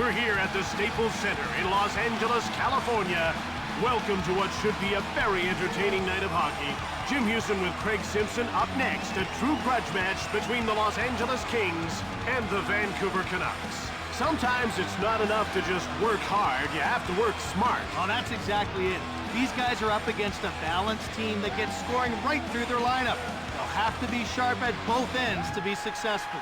We're here at the Staples Center in Los Angeles, California. Welcome to what should be a very entertaining night of hockey. Jim Houston with Craig Simpson up next. A true grudge match between the Los Angeles Kings and the Vancouver Canucks. Sometimes it's not enough to just work hard. You have to work smart. Oh, that's exactly it. These guys are up against a balanced team that gets scoring right through their lineup. They'll have to be sharp at both ends to be successful.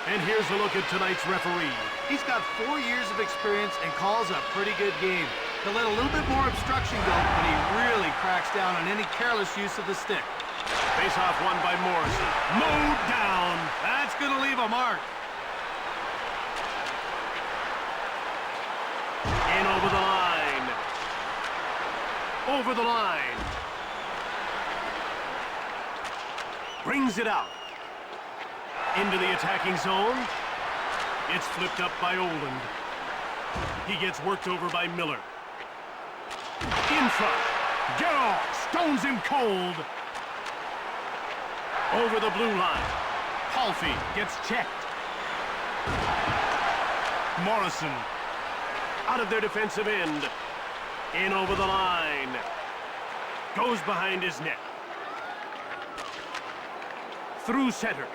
And here's a look at tonight's referee. He's got 4 years of experience and calls a pretty good game. He'll let a little bit more obstruction go, but he really cracks down on any careless use of the stick. Face-off won by Morrison. Mowed down. That's going to leave a mark. In over the line. Over the line. Brings it out. Into the attacking zone. It's flipped up by Oland. He gets worked over by Miller. In front. Garrett stones him cold. Over the blue line. Palfy gets checked. Morrison. Out of their defensive end. In over the line. Goes behind his net. Through center.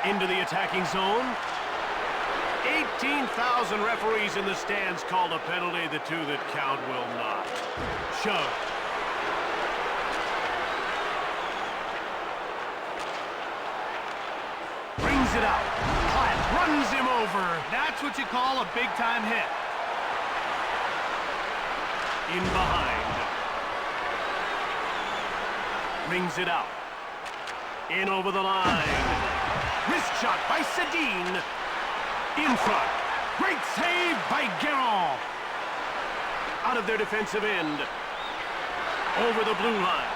Into the attacking zone. 18,000 referees in the stands called a penalty. The two that count will not. Shove. Brings it out. Platt runs him over. That's what you call a big-time hit. In behind. Brings it out. In over the line. Wrist shot by Sedin. In front. Great save by Garrett. Out of their defensive end. Over the blue line.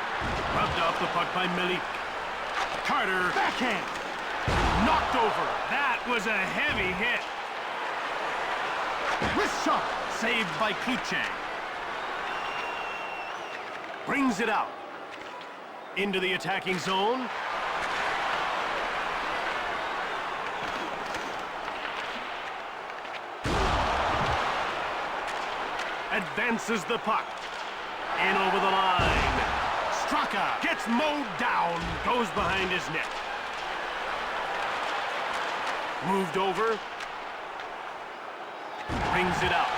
Rubbed off the puck by Melik. Carter. Backhand. Knocked over. That was a heavy hit. Wrist shot. Saved by Kluche. Brings it out. Into the attacking zone. Advances the puck. In over the line. Straka gets mowed down. Goes behind his net. Moved over. Brings it out.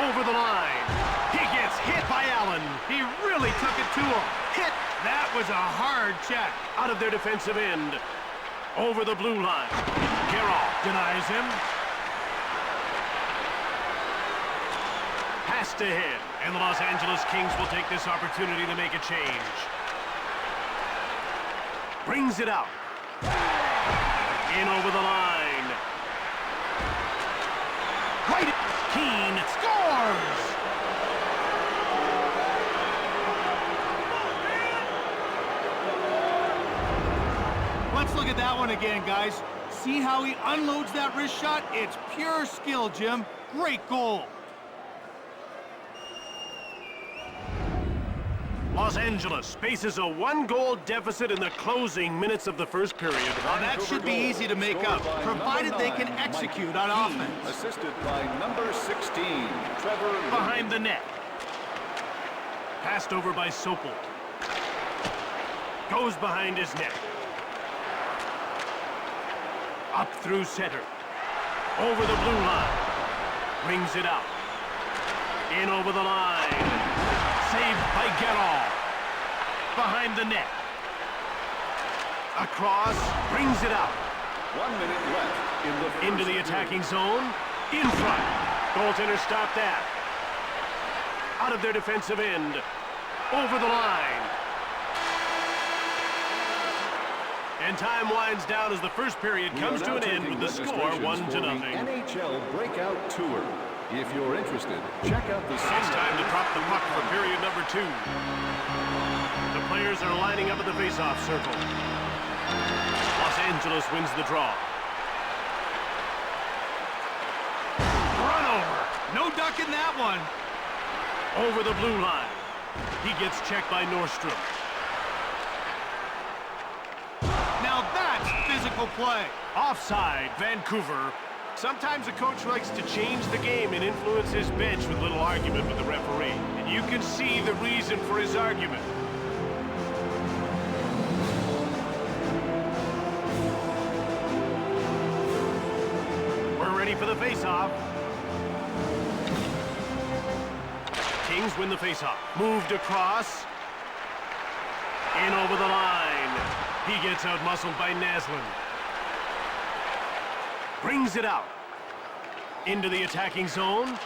Over the line. He gets hit by Allen. He really took it to him. Hit. That was a hard check. Out of their defensive end. Over the blue line. Garrett denies him. Passed ahead, and the Los Angeles Kings will take this opportunity to make a change. Brings it out. In over the line. Right. Keane scores! Let's look at that one again, guys. See how he unloads that wrist shot? It's pure skill, Jim. Great goal. Los Angeles faces a 1-goal deficit in the closing minutes of the first period. Now that should be easy to make up, provided they can execute on offense. Assisted by number 16, Trevor. Behind the net. Passed over by Sopel. Goes behind his net. Up through center. Over the blue line. Brings it out. In over the line. Saved by Garrett. Behind the net. Across. Brings it out. 1 minute left in the first Into the attacking zone. In front. Goaltender stopped that. Out of their defensive end. Over the line. And time winds down as the first period comes to an end with the score 1-0. NHL Breakout Tour. If you're interested, check out the... It's time to drop the puck for period number 2. The players are lining up at the face-off circle. Los Angeles wins the draw. Run over. No ducking that one. Over the blue line. He gets checked by Nordstrom. Now that's physical play. Offside, Vancouver. Sometimes a coach likes to change the game and influence his bench with a little argument with the referee. And you can see the reason for his argument. We're ready for the face-off. Kings win the face-off. Moved across. In over the line. He gets out-muscled by Naslin. Brings it out. Into the attacking zone.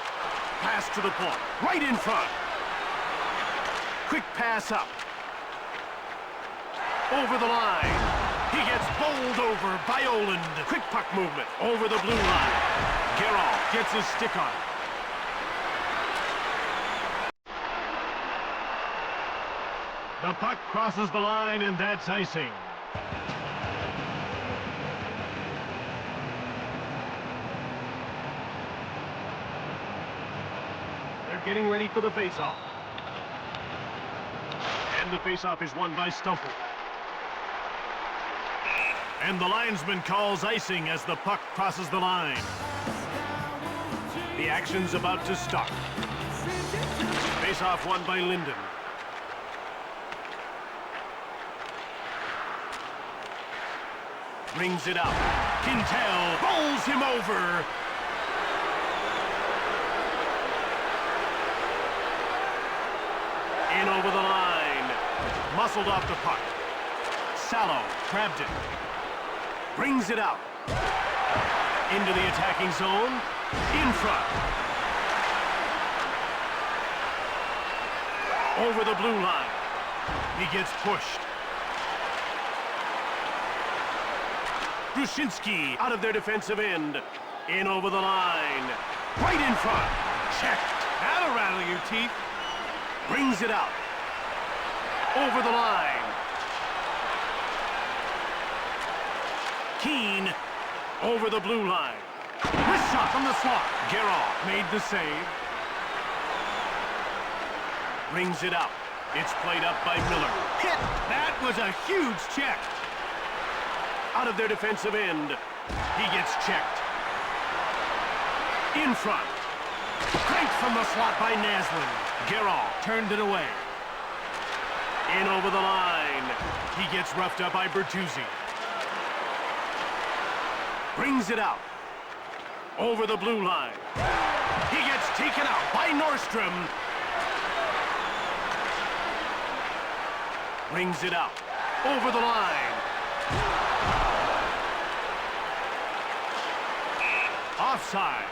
Pass to the point. Right in front. Quick pass up. Over the line. He gets bowled over by Oland. Quick puck movement. Over the blue line. Geralt gets his stick on it. The puck crosses the line, and that's icing. They're getting ready for the face-off. And the face-off is won by Stumple. And the linesman calls icing as the puck crosses the line. The action's about to start. Face-off won by Linden. Brings it out. Quintel bowls him over. In over the line. Muscled off the puck. Sallow grabbed it. Brings it out. Into the attacking zone. In front. Over the blue line. He gets pushed. Grushinski out of their defensive end. In over the line. Right in front. Checked. That'll rattle your teeth. Brings it out. Over the line. Keane. Over the blue line. Wrist shot from the slot. Geralt made the save. Brings it out. It's played up by Miller. Hit. That was a huge check. Out of their defensive end. He gets checked. In front. Cranked from the slot by Naslin. Geralt turned it away. In over the line. He gets roughed up by Bertuzzi. Brings it out. Over the blue line. He gets taken out by Nordstrom. Brings it out. Over the line. Offside.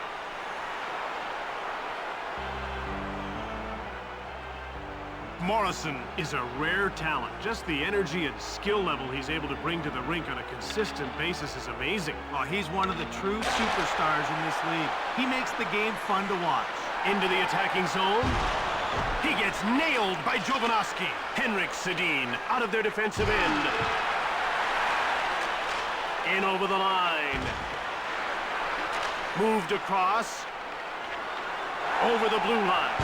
Morrison is a rare talent. Just the energy and skill level he's able to bring to the rink on a consistent basis is amazing. Oh, he's one of the true superstars in this league. He makes the game fun to watch. Into the attacking zone. He gets nailed by Jovanovski. Henrik Sedin out of their defensive end. In over the line. Moved across. Over the blue line.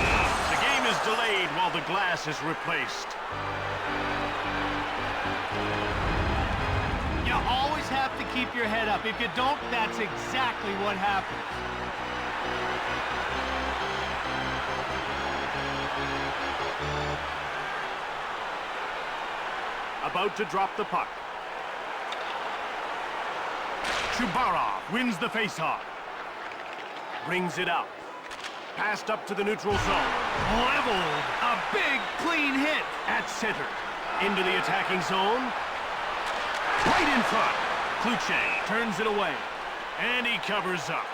The game is delayed while the glass is replaced. You always have to keep your head up. If you don't, that's exactly what happens. About to drop the puck. Chubarov wins the faceoff. Brings it out. Passed up to the neutral zone. Leveled. A big, clean hit. At center. Into the attacking zone. Right in front. Kluche turns it away. And he covers up.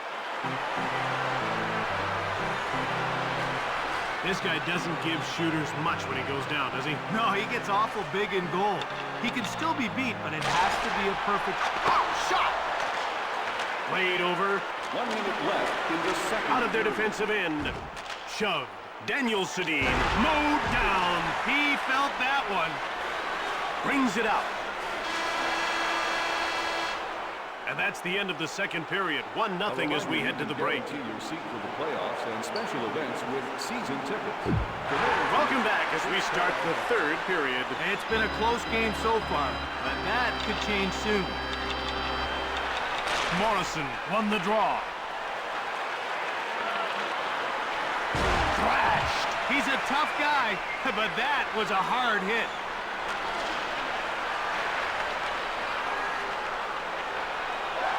This guy doesn't give shooters much when he goes down, does he? No, he gets awful big in goal. He can still be beat, but it has to be a perfect... Oh, shot! Played over. 1 minute left in the second. Out of their period. defensive end. Shoved. Daniel Sedin mowed down. He felt that one. Brings it out. And that's the end of the second period. 1-0 as we head to the break. Guarantee your seat for the playoffs and special events with season tickets. Welcome back as we start the third period. It's been a close game so far, but that could change soon. Morrison won the draw. Thrashed. He's a tough guy, but that was a hard hit.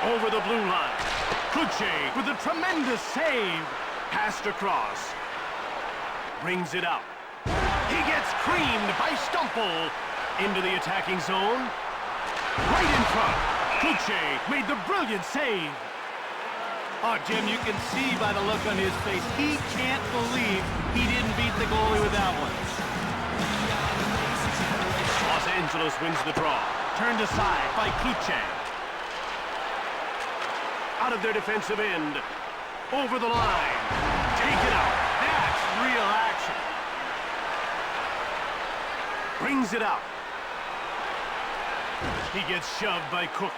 Over the blue line. Kluche with a tremendous save. Passed across. Brings it out. He gets creamed by Stumple. Into the attacking zone. Right in front. Kluche made the brilliant save. Oh, Jim, you can see by the look on his face, he can't believe he didn't beat the goalie with that one. Los Angeles wins the draw. Turned aside by Kluche. Out of their defensive end. Over the line. Taken out. That's real action. Brings it out. He gets shoved by Cook.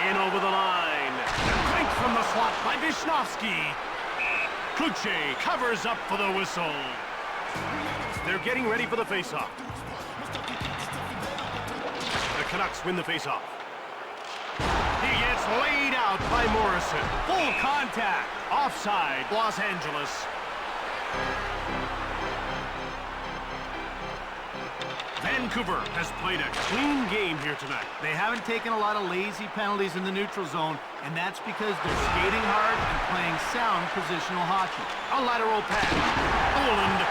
In over the line. Cranked from the slot by Vishnowski. Kluche covers up for the whistle. They're getting ready for the faceoff. The Canucks win the faceoff. He gets laid out by Morrison. Full contact. Offside, Los Angeles. Vancouver has played a clean game here tonight. They haven't taken a lot of lazy penalties in the neutral zone, and that's because they're skating hard and playing sound positional hockey. A lateral pass. Oland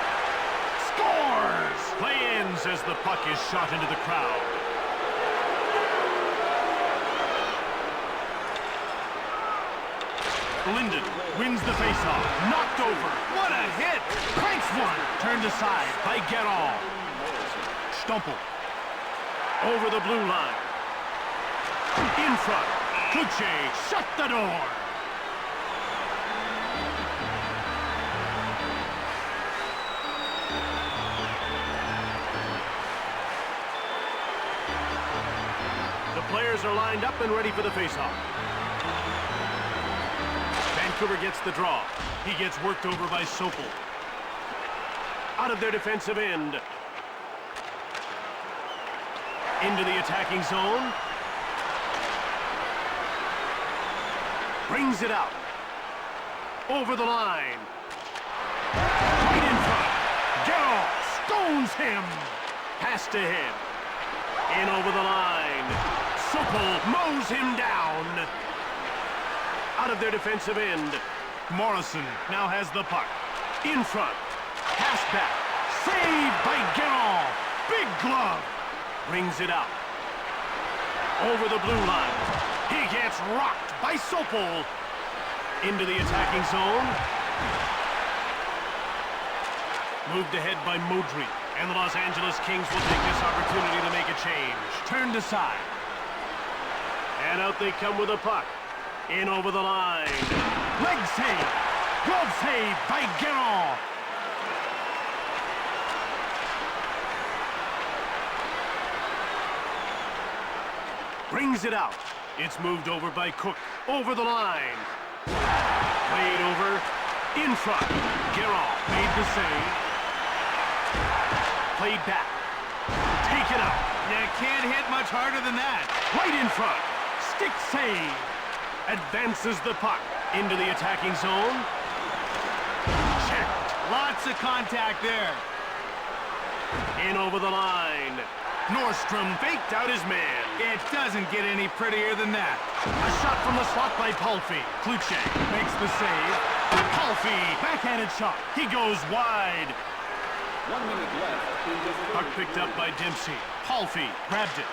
scores! Play ends as the puck is shot into the crowd. Linden wins the faceoff. Knocked over. What a hit! Cranks one. Turned aside by Guerin. Stumple. Over the blue line. In front. Kluche shut the door. The players are lined up and ready for the faceoff. Vancouver gets the draw. He gets worked over by Sopel. Out of their defensive end. Into the attacking zone. Brings it out. Over the line. Right in front. Guerin stones him. Passed ahead. In over the line. Sopel mows him down. Out of their defensive end. Morrison now has the puck. In front. Pass back. Saved by Guerin. Big glove. Brings it out. Over the blue line. He gets rocked by Sopel. Into the attacking zone. Moved ahead by Modry. And the Los Angeles Kings will take this opportunity to make a change. Turned aside. And out they come with a puck. In over the line. Leg save. Glove save by Guerin. Brings it out. It's moved over by Cook. Over the line. Played over. In front. Guerin made the save. Played back. Taken out. You can't hit much harder than that. Right in front. Stick save. Advances the puck into the attacking zone. Checked. Lots of contact there. In over the line. Nordstrom faked out his man. It doesn't get any prettier than that. A shot from the slot by Palffy. Kluche makes the save. Palffy, backhanded shot. He goes wide. 1 minute left in the Puck third picked up by Dempsey. Palffy grabbed it.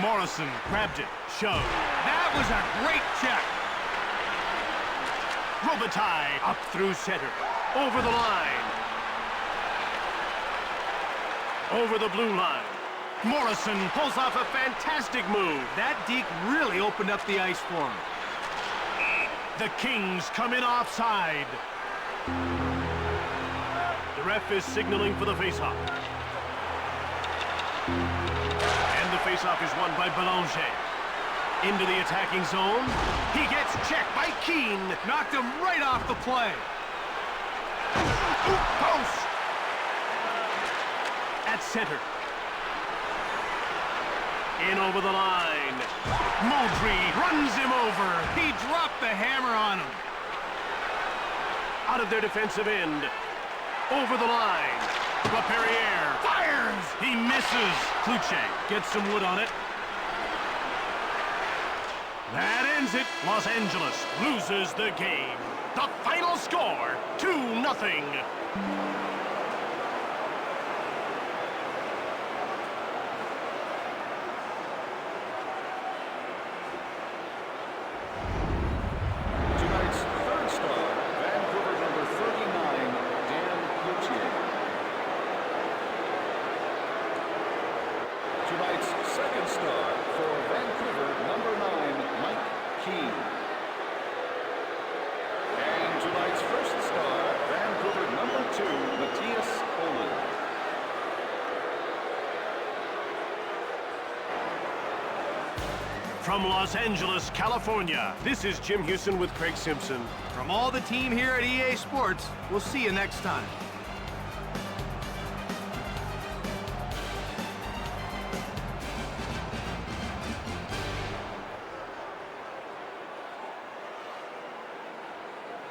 Morrison grabbed it. Shoved. That was a great check. Robitaille up through center. Over the line. Over the blue line. Morrison pulls off a fantastic move. That deke really opened up the ice for him. The Kings come in offside. The ref is signaling for the faceoff. And the faceoff is won by Belanger. Into the attacking zone. He gets checked by Keane. Knocked him right off the play. Oop, post. At center. In over the line. Moultrie runs him over. He dropped the hammer on him. Out of their defensive end. Over the line. LaPerriere fires. He misses. Kluche gets some wood on it. That ends it. Los Angeles loses the game. The final score, 2-0. Tonight's third star, Vancouver number 39, Dan Cloutier. Tonight's second star for Vancouver number 9, Mike Keane. And tonight's first star, Vancouver number 2, Matthias Olin. From Los Angeles, California, this is Jim Houston with Craig Simpson. From all the team here at EA Sports, we'll see you next time.